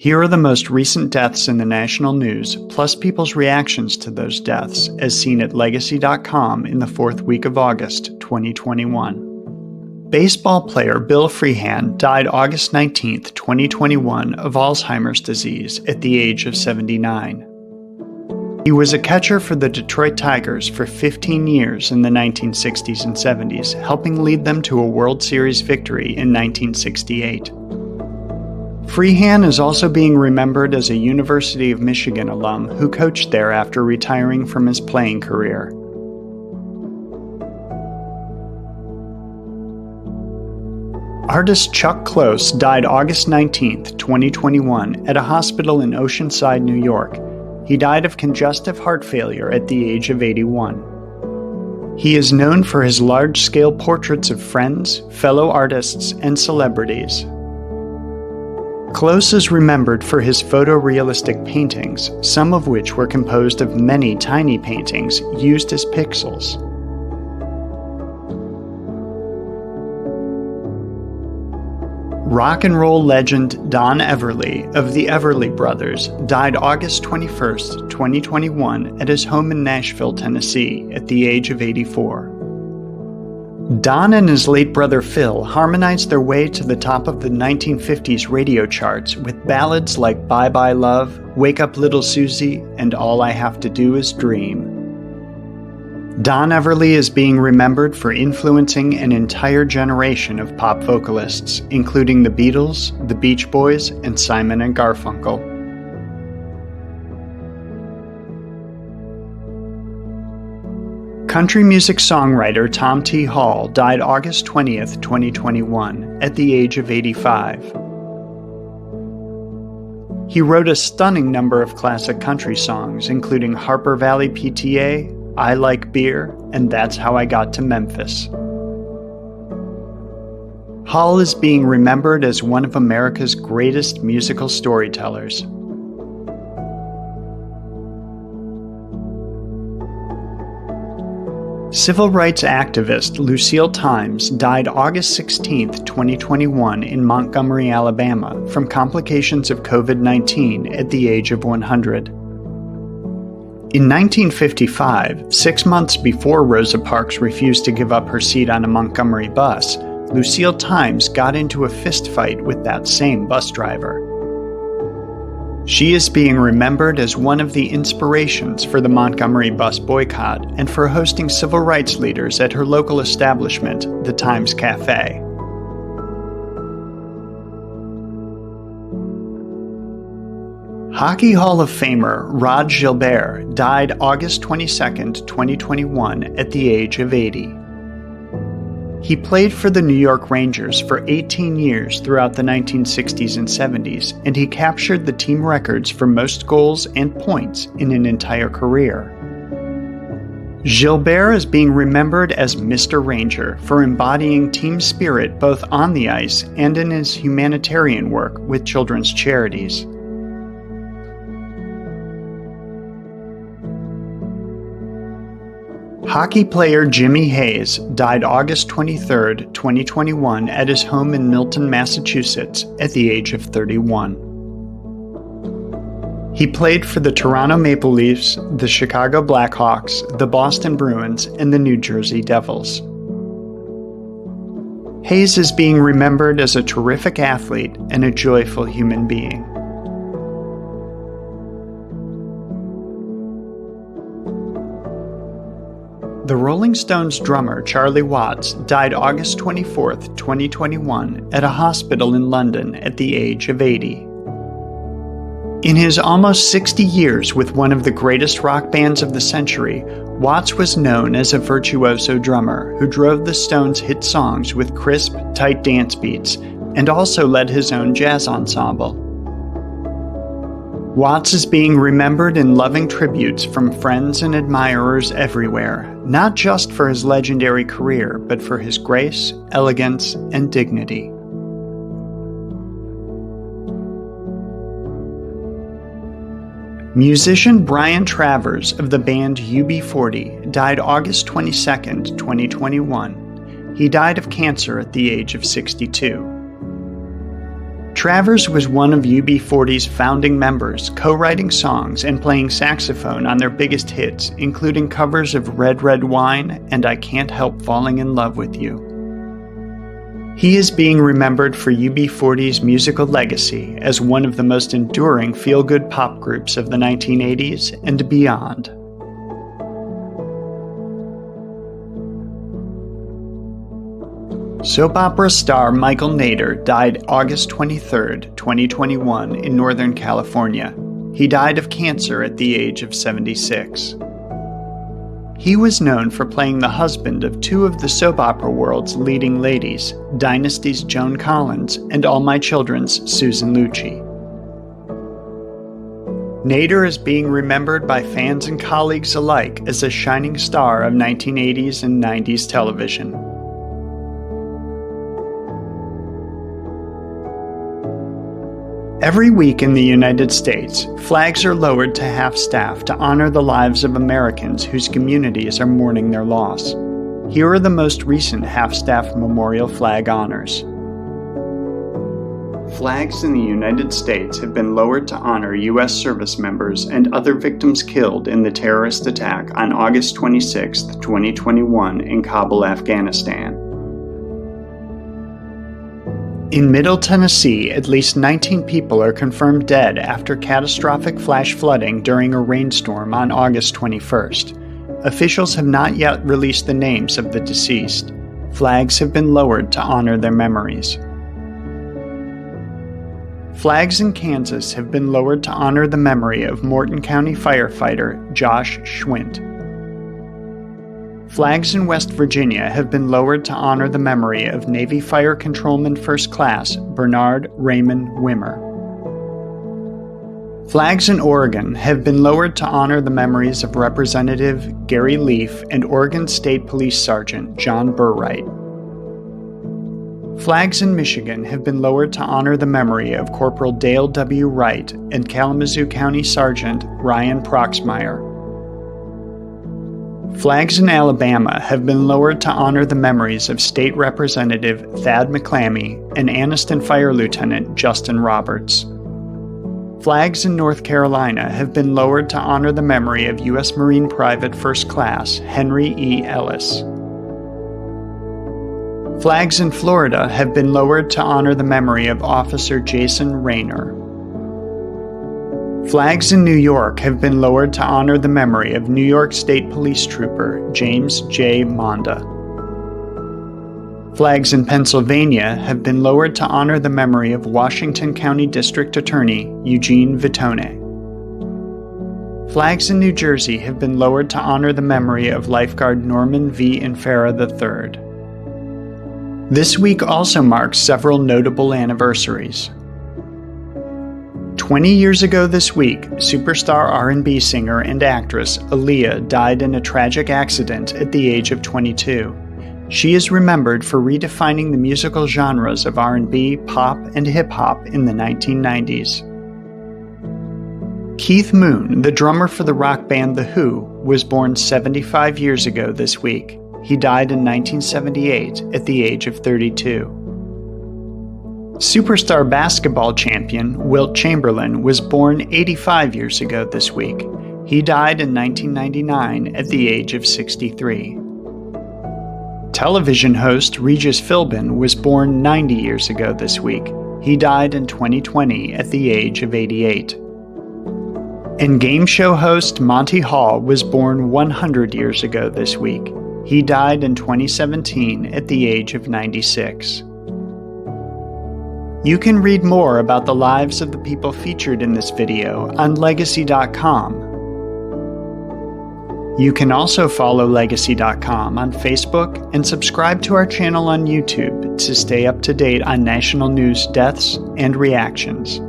Here are the most recent deaths in the national news, plus people's reactions to those deaths, as seen at Legacy.com in the fourth week of August, 2021. Baseball player Bill Freehan died August 19, 2021, of Alzheimer's disease at the age of 79. He was a catcher for the Detroit Tigers for 15 years in the 1960s and 70s, helping lead them to a World Series victory in 1968. Freehan is also being remembered as a University of Michigan alum who coached there after retiring from his playing career. Artist Chuck Close died August 19, 2021, at a hospital in Oceanside, New York. He died of congestive heart failure at the age of 81. He is known for his large-scale portraits of friends, fellow artists, and celebrities. Close is remembered for his photorealistic paintings, some of which were composed of many tiny paintings used as pixels. Rock and roll legend Don Everly of the Everly Brothers died August 21, 2021, at his home in Nashville, Tennessee, at the age of 84. Don and his late brother Phil harmonized their way to the top of the 1950s radio charts with ballads like Bye Bye Love, Wake Up Little Susie, and All I Have to Do Is Dream. Don Everly is being remembered for influencing an entire generation of pop vocalists, including the Beatles, the Beach Boys, and Simon and Garfunkel. Country music songwriter Tom T. Hall died August 20, 2021, at the age of 85. He wrote a stunning number of classic country songs, including Harper Valley PTA, I Like Beer, and That's How I Got to Memphis. Hall is being remembered as one of America's greatest musical storytellers. Civil rights activist Lucille Times died August 16, 2021, in Montgomery, Alabama, from complications of COVID-19 at the age of 100. In 1955, 6 months before Rosa Parks refused to give up her seat on a Montgomery bus, Lucille Times got into a fistfight with that same bus driver. She is being remembered as one of the inspirations for the Montgomery bus boycott and for hosting civil rights leaders at her local establishment, the Times Cafe. Hockey Hall of Famer Rod Gilbert died August 22, 2021, at the age of 80. He played for the New York Rangers for 18 years throughout the 1960s and 70s, and he captured the team records for most goals and points in an entire career. Gilbert is being remembered as Mr. Ranger for embodying team spirit both on the ice and in his humanitarian work with children's charities. Hockey player Jimmy Hayes died August 23, 2021, at his home in Milton, Massachusetts, at the age of 31. He played for the Toronto Maple Leafs, the Chicago Blackhawks, the Boston Bruins, and the New Jersey Devils. Hayes is being remembered as a terrific athlete and a joyful human being. The Rolling Stones drummer Charlie Watts died August 24, 2021, at a hospital in London at the age of 80. In his almost 60 years with one of the greatest rock bands of the century, Watts was known as a virtuoso drummer who drove the Stones' hit songs with crisp, tight dance beats, and also led his own jazz ensemble. Watts is being remembered in loving tributes from friends and admirers everywhere, not just for his legendary career, but for his grace, elegance, and dignity. Musician Brian Travers of the band UB40 died August 22, 2021. He died of cancer at the age of 62. Travers was one of UB40's founding members, co-writing songs and playing saxophone on their biggest hits, including covers of Red Red Wine and I Can't Help Falling in Love with You. He is being remembered for UB40's musical legacy as one of the most enduring feel-good pop groups of the 1980s and beyond. Soap opera star Michael Nader died August 23, 2021 in Northern California. He died of cancer at the age of 76. He was known for playing the husband of two of the soap opera world's leading ladies, Dynasty's Joan Collins and All My Children's Susan Lucci. Nader is being remembered by fans and colleagues alike as a shining star of 1980s and 90s television. Every week in the United States, flags are lowered to half-staff to honor the lives of Americans whose communities are mourning their loss. Here are the most recent half-staff memorial flag honors. Flags in the United States have been lowered to honor U.S. service members and other victims killed in the terrorist attack on August 26, 2021 in Kabul, Afghanistan. In Middle Tennessee, at least 19 people are confirmed dead after catastrophic flash flooding during a rainstorm on August 21st. Officials have not yet released the names of the deceased. Flags have been lowered to honor their memories. Flags in Kansas have been lowered to honor the memory of Morton County firefighter Josh Schwint. Flags in West Virginia have been lowered to honor the memory of Navy Fire Controlman First Class Bernard Raymond Wimmer. Flags in Oregon have been lowered to honor the memories of Representative Gary Leaf and Oregon State Police Sergeant John Burright. Flags in Michigan have been lowered to honor the memory of Corporal Dale W. Wright and Kalamazoo County Sergeant Ryan Proxmire. Flags in Alabama have been lowered to honor the memories of State Representative Thad McClammy and Anniston Fire Lieutenant Justin Roberts. Flags in North Carolina have been lowered to honor the memory of U.S. Marine Private First Class Henry E. Ellis. Flags in Florida have been lowered to honor the memory of Officer Jason Rayner. Flags in New York have been lowered to honor the memory of New York State Police Trooper James J. Monda. Flags in Pennsylvania have been lowered to honor the memory of Washington County District Attorney Eugene Vitone. Flags in New Jersey have been lowered to honor the memory of lifeguard Norman V. Infera III. This week also marks several notable anniversaries. 20 years ago this week, superstar R&B singer and actress Aaliyah died in a tragic accident at the age of 22. She is remembered for redefining the musical genres of R&B, pop, and hip-hop in the 1990s. Keith Moon, the drummer for the rock band The Who, was born 75 years ago this week. He died in 1978 at the age of 32. Superstar basketball champion Wilt Chamberlain was born 85 years ago this week. He died in 1999 at the age of 63. Television host Regis Philbin was born 90 years ago this week. He died in 2020 at the age of 88. And game show host Monty Hall was born 100 years ago this week. He died in 2017 at the age of 96. You can read more about the lives of the people featured in this video on Legacy.com. You can also follow Legacy.com on Facebook and subscribe to our channel on YouTube to stay up to date on national news, deaths, and reactions.